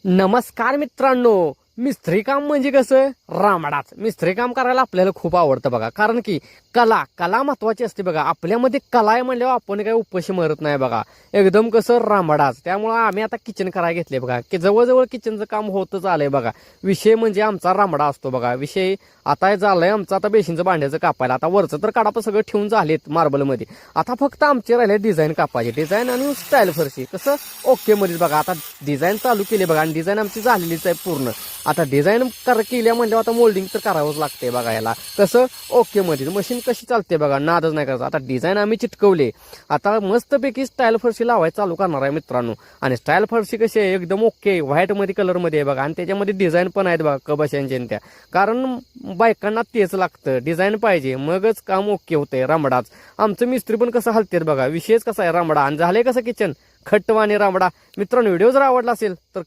नमस्कार मित्रांनो. मिस्त्री काम म्हणजे कसं रामडाच. मिस्त्री काम करायला आपल्याला खूप आवडतं बघा, कारण की कला कला महत्वाची असते बघा. आपल्यामध्ये कला आहे म्हणल्यावर आपण काही उपशी मरत नाही बघा. एकदम कसं रामडाच. त्यामुळं आम्ही आता किचन करायला घेतले बघा, की जवळजवळ किचनचं काम होतच आलंय बघा. विषय म्हणजे आमचा रामडा असतो बघा. विषय आता झालंय आमचं, आता बेसिनचं भांड्याचं कापायला. आता वरचं तर काढा सगळं ठेवून झालेत मार्बलमध्ये. आता फक्त आमचे राहिले डिझाईन कापायचे, डिझाईन आणि स्टाईल फरशी कसं ओके मध्ये बघा. आता डिझाईन चालू केली बघा आणि डिझाईन आमची झालेलीच आहे पूर्ण. आता डिझाईन केल्या म्हणल्यावर आता मोल्डिंग तर करावंच लागते बघा. याला कसं ओके मध्ये मशीन कशी चालते बघा, नादच नाही करायचं. आता डिझाईन आम्ही चिटकवले, आता मस्तपैकी स्टाईल फरशी लावायला चालू करणार आहे मित्रांनो. आणि स्टाईल फरशी कशी आहे एकदम ओके व्हाईट मध्ये कलर मध्ये आहे बघा. आणि त्याच्यामध्ये डिझाईन पण आहेत बघा कबशांच्या त्या, कारण बायकांना तेच लागतं, डिझाईन पाहिजे मगच काम ओके होतंय. रामडाच आमचं मिस्त्री पण कसं हलतेत बघा. विषयच कसा आहे रामडा. आणि झालंय कसं किचन खट्टवा आणि रामडा. मित्रांनो व्हिडिओ जर आवडला असेल तर